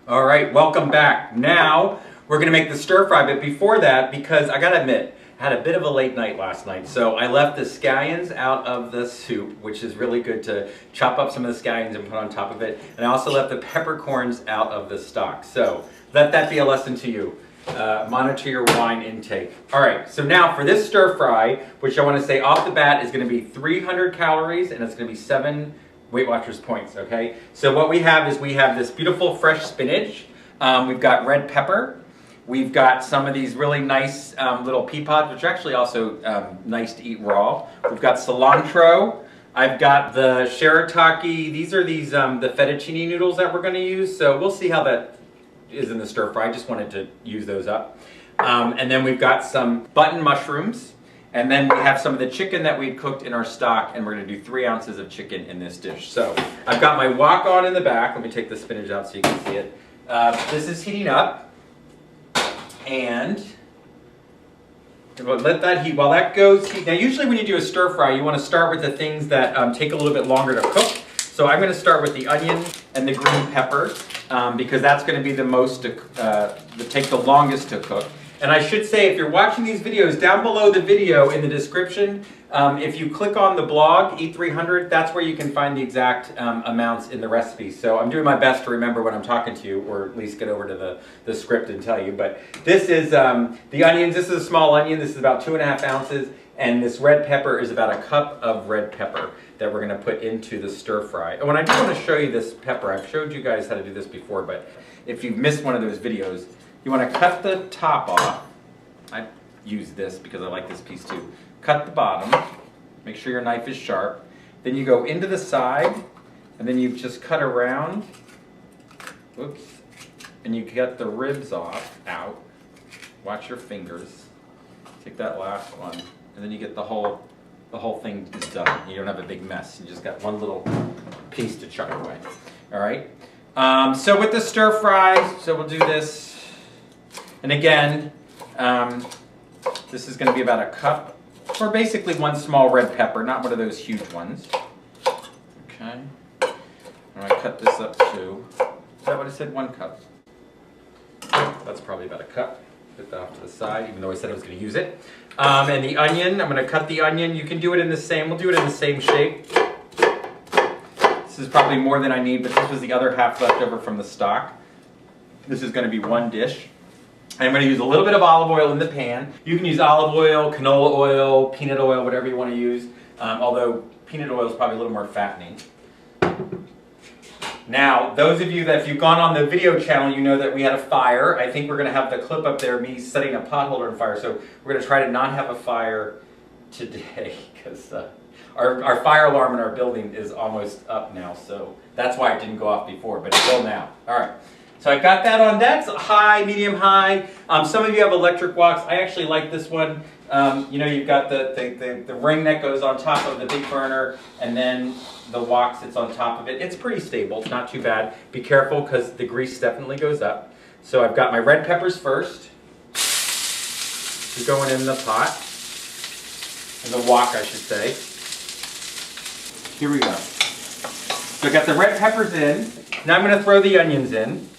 All right, welcome back. Now we're gonna make the stir fry, but before that, because I gotta admit, I had a bit of a late night last night, so I left the scallions out of the soup, which is really good to chop up some of the scallions and put on top of it. And I also left the peppercorns out of the stock. So let that be a lesson to you. Monitor your wine intake. All right, so now for this stir fry, which I want to say off the bat is going to be 300 calories and it's going to be 7 Weight Watchers points, okay? So what we have is we have this beautiful fresh spinach. We've got red pepper. We've got some of these really nice little pea pods, which are actually also nice to eat raw. We've got cilantro. I've got the Shirataki. These are the fettuccine noodles that we're going to use. So we'll see how that is in the stir fry. I just wanted to use those up. And then we've got some button mushrooms. And then we have some of the chicken that we cooked in our stock, and we're going to do 3 ounces of chicken in this dish. So I've got my wok on in the back. Let me take the spinach out so you can see it. This is heating up, and we'll let that heat. While that goes, now usually when you do a stir fry, you want to start with the things that take a little bit longer to cook. So I'm going to start with the onion and the green pepper because that's going to be the most take the longest to cook. And I should say, if you're watching these videos, down below the video in the description, if you click on the blog, Eat 300, that's where you can find the exact amounts in the recipe. So I'm doing my best to remember when I'm talking to you, or at least get over to the script and tell you. But this is the onions. This is a small onion. This is about 2.5 ounces. And this red pepper is about a cup of red pepper that we're going to put into the stir fry. And when I do want to show you this pepper, I've showed you guys how to do this before, but if you've missed one of those videos, you want to cut the top off. I use this because I like this piece too. Cut the bottom. Make sure your knife is sharp. Then you go into the side, and then you just cut around. Whoops. And you get the ribs out. Watch your fingers. Take that last one, and then you get the whole thing is done. You don't have a big mess. You just got one little piece to chuck away. All right. So with the stir fry, so we'll do this. And again, this is going to be about a cup, or basically 1 small red pepper, not one of those huge ones. Okay. I'm going to cut this up too. Is that what I said? 1 cup. That's probably about a cup. Put that off to the side, even though I said I was going to use it. And the onion, I'm going to cut the onion. You can do it in the same, we'll do it in the same shape. This is probably more than I need, but this was the other half left over from the stock. This is going to be 1 dish. I'm going to use a little bit of olive oil in the pan. You can use olive oil, canola oil, peanut oil, whatever you want to use. Although peanut oil is probably a little more fattening. Now, those of you that, if you've gone on the video channel, you know that we had a fire. I think we're going to have the clip up there, me setting a pot holder on fire. So we're going to try to not have a fire today because our fire alarm in our building is almost up now. So that's why it didn't go off before, but it will now. All right. So I got that on. That's high, medium, high. Some of you have electric woks. I actually like this one. You know, you've got the ring that goes on top of the big burner, and then the wok sits on top of it. It's pretty stable. It's not too bad. Be careful because the grease definitely goes up. So I've got my red peppers first. They're going in the pot. In the wok, I should say. Here we go. So I got the red peppers in. Now I'm going to throw the onions in.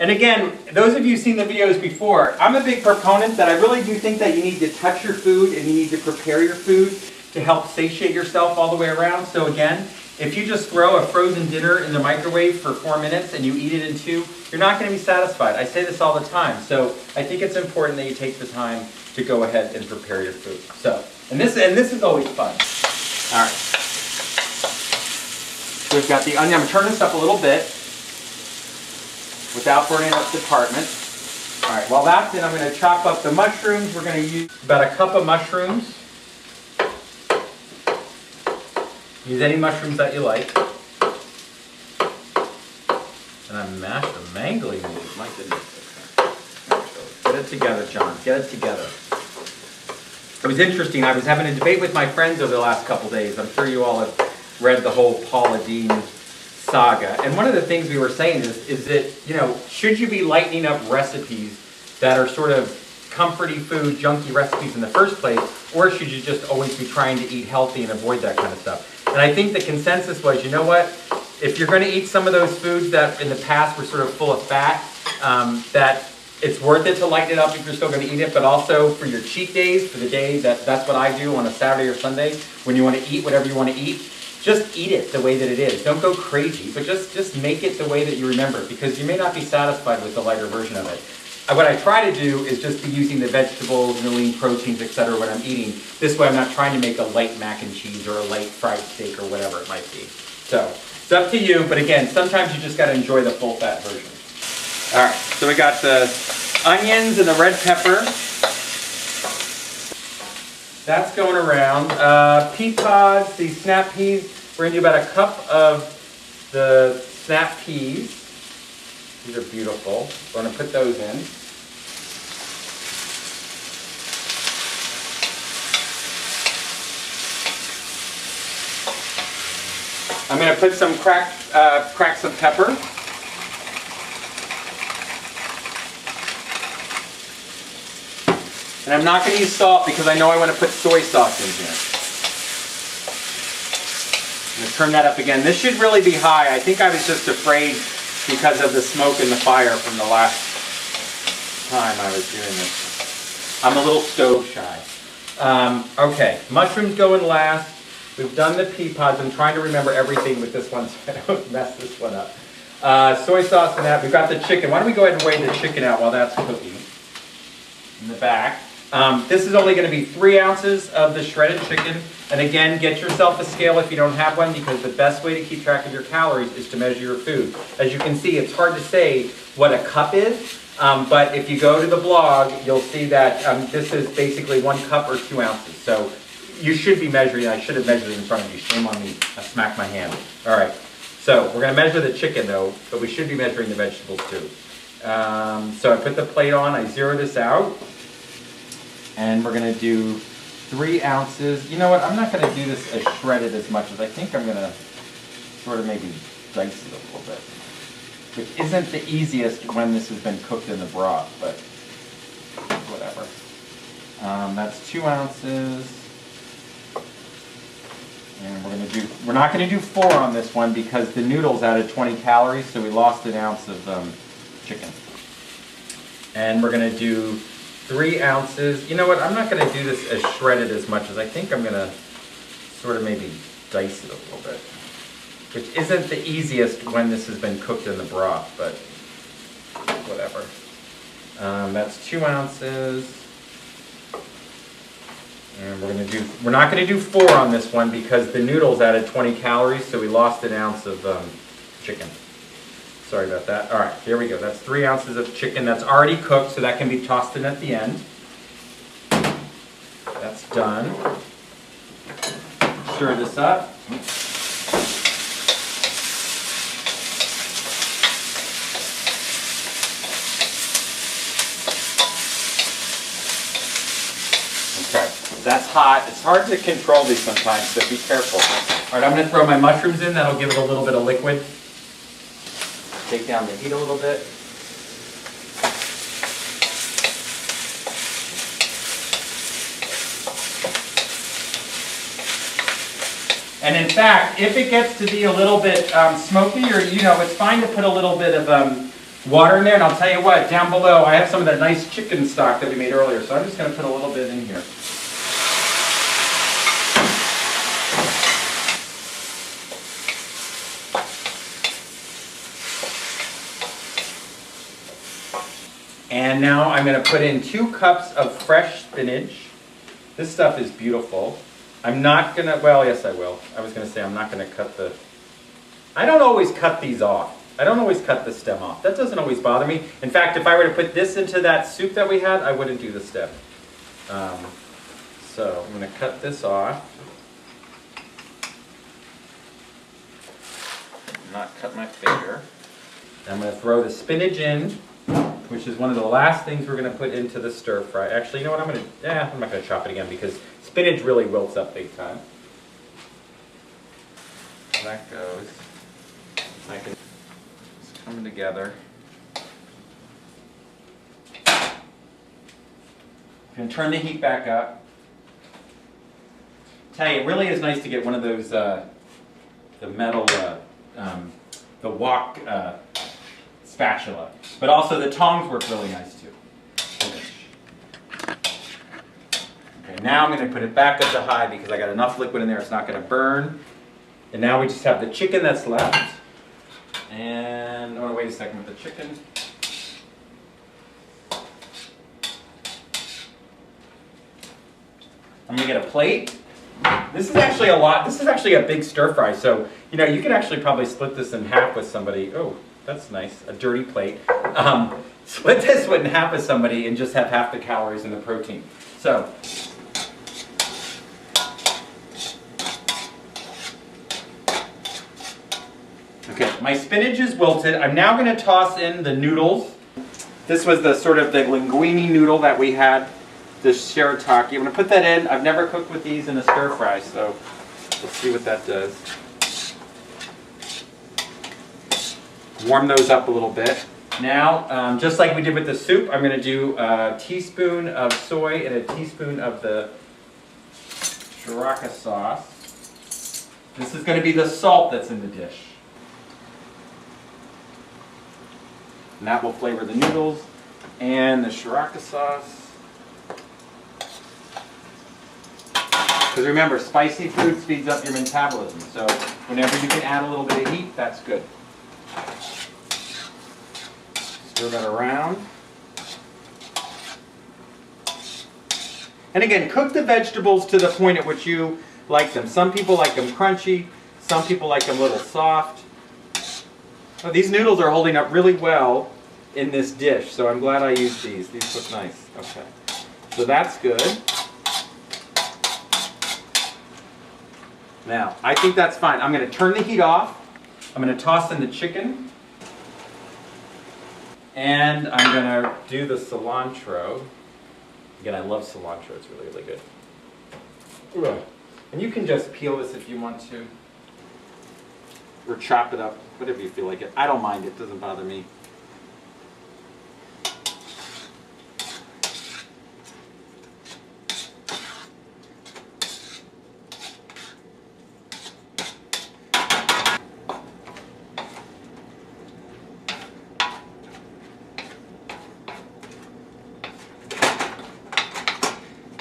And again, those of you who've seen the videos before, I'm a big proponent that I really do think that you need to touch your food and you need to prepare your food to help satiate yourself all the way around. So again, if you just throw a frozen dinner in the microwave for 4 minutes and you eat it in 2, you're not going to be satisfied. I say this all the time. So I think it's important that you take the time to go ahead and prepare your food. So, and this is always fun. All right. So we've got the onion. I'm going to turn this up a little bit without burning up the department. All right, while that's in, I'm going to chop up the mushrooms. We're going to use about a cup of mushrooms. Use any mushrooms that you like. And I'm mangling these. My goodness. Get it together, John. Get it together. It was interesting. I was having a debate with my friends over the last couple days. I'm sure you all have read the whole Paula Deen saga. And one of the things we were saying is that, you know, should you be lightening up recipes that are sort of comforty food, junky recipes in the first place, or should you just always be trying to eat healthy and avoid that kind of stuff? And I think the consensus was, you know what? If you're going to eat some of those foods that in the past were sort of full of fat, that it's worth it to lighten it up if you're still going to eat it, but also for your cheat days, for the day that's what I do on a Saturday or Sunday, when you want to eat whatever you want to eat, just eat it the way that it is. Don't go crazy, but just make it the way that you remember it, because you may not be satisfied with the lighter version of it. What I try to do is just be using the vegetables and the lean proteins, etc. when I'm eating. This way I'm not trying to make a light mac and cheese or a light fried steak or whatever it might be. So it's up to you, but again, sometimes you just got to enjoy the full fat version. All right, so we got the onions and the red pepper. That's going around. Pea pods, these snap peas. We're gonna do about a cup of the snap peas. These are beautiful. We're gonna put those in. I'm gonna put some cracks of pepper. And I'm not going to use salt because I know I want to put soy sauce in here. I'm going to turn that up again. This should really be high. I think I was just afraid because of the smoke and the fire from the last time I was doing this. I'm a little stove shy. Okay, mushrooms go in last. We've done the pea pods. I'm trying to remember everything with this one so I don't mess this one up. Soy sauce and that. We've got the chicken. Why don't we go ahead and weigh the chicken out while that's cooking in the back. This is only going to be 3 ounces of the shredded chicken. And again, get yourself a scale if you don't have one, because the best way to keep track of your calories is to measure your food. As you can see, it's hard to say what a cup is, but if you go to the blog, you'll see that this is basically 1 cup or 2 ounces. So you should be measuring. I should have measured it in front of you. Shame on me. I smacked my hand. All right. So we're going to measure the chicken though, but we should be measuring the vegetables too. So I put the plate on. I zero this out. And we're going to do 3 ounces. You know what? I'm not going to do this as shredded as much as I think I'm going to sort of maybe dice it a little bit. Which isn't the easiest when this has been cooked in the broth, but whatever. That's 2 ounces. And we're not going to do 4 on this one because the noodles added 20 calories, so we lost 1 ounce of chicken. And we're going to do 3 ounces. You know what? I'm not going to do this as shredded as much as I think I'm going to sort of maybe dice it a little bit. Which isn't the easiest when this has been cooked in the broth, but whatever. That's 2 ounces. And we're not going to do 4 on this one because the noodles added 20 calories, so we lost 1 ounce of chicken. Sorry about that. All right, here we go. That's 3 ounces of chicken that's already cooked, so that can be tossed in at the end. That's done. Stir this up. Okay, that's hot. It's hard to control these sometimes, so be careful. All right, I'm going to throw my mushrooms in. That'll give it a little bit of liquid. Take down the heat a little bit. And in fact, if it gets to be a little bit smoky, or it's fine to put a little bit of water in there. And I'll tell you what, down below, I have some of that nice chicken stock that we made earlier, so I'm just going to put a little bit in here. And now I'm going to put in 2 cups of fresh spinach. This stuff is beautiful. I'm not going to, well, yes I will. I was going to say I'm not going to cut the, I don't always cut these off. I don't always cut the stem off. That doesn't always bother me. In fact, if I were to put this into that soup that we had, I wouldn't do the stem. So I'm going to cut this off. Not cut my finger. I'm going to throw the spinach in, which is one of the last things we're going to put into the stir fry. Actually, you know what? I'm not going to chop it again because spinach really wilts up big time. That goes. It's coming together. I'm going to turn the heat back up. Tell you, it really is nice to get one of those, the metal, the wok spatula. But also the tongs work really nice too. Okay, now I'm going to put it back up to high because I got enough liquid in there, it's not going to burn. And now we just have the chicken that's left. And, oh, wait a second with the chicken. I'm going to get a plate. This is actually a lot. This is actually a big stir fry. So, you know, you could actually probably split this in half with somebody. Oh, that's nice. A dirty plate. Split this in half with somebody and just have half the calories and the protein. So, okay, my spinach is wilted. I'm now going to toss in the noodles. This was the sort of the linguine noodle that we had. The shirataki. I'm going to put that in. I've never cooked with these in a stir fry, so let's see what that does. Warm those up a little bit. Now, just like we did with the soup, I'm going to do a teaspoon of soy and a teaspoon of the Shirataki sauce. This is going to be the salt that's in the dish. And that will flavor the noodles and the Shirataki sauce. Because remember, spicy food speeds up your metabolism. So whenever you can add a little bit of heat, that's good. Stir that around. And again, cook the vegetables to the point at which you like them. Some people like them crunchy. Some people like them a little soft. Oh, these noodles are holding up really well in this dish, so I'm glad I used these. These look nice. Okay. So that's good. Now, I think that's fine. I'm going to turn the heat off. I'm going to toss in the chicken. And I'm going to do the cilantro. Again, I love cilantro. It's really, really good. Ugh. And you can just peel this if you want to. Or chop it up, whatever you feel like it. I don't mind it. It doesn't bother me.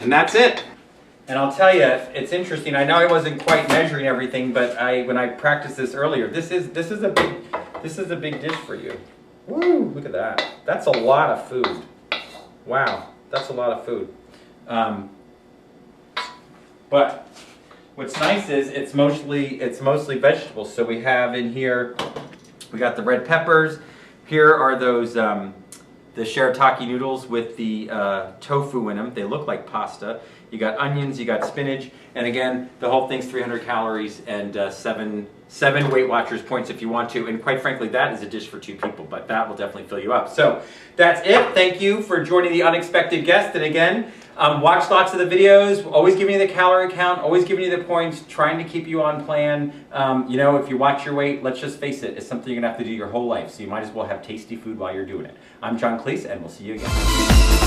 And that's it. And I'll tell you, it's interesting. I know I wasn't quite measuring everything, but when I practiced this earlier, this is a big dish for you. Woo! Look at that. That's a lot of food. Wow, that's a lot of food. But what's nice is it's mostly vegetables. So we have in here, we got the red peppers. Here are those. The Shirataki noodles with the tofu in them. They look like pasta. You got onions, you got spinach, and again, the whole thing's 300 calories and seven Weight Watchers points if you want to. And quite frankly, that is a dish for 2 people, but that will definitely fill you up. So that's it. Thank you for joining the unexpected guest. And again, watch lots of the videos. Always giving you the calorie count. Always giving you the points. Trying to keep you on plan. You know, if you watch your weight, let's just face it, it's something you're gonna have to do your whole life. So you might as well have tasty food while you're doing it. I'm Clese, and we'll see you again.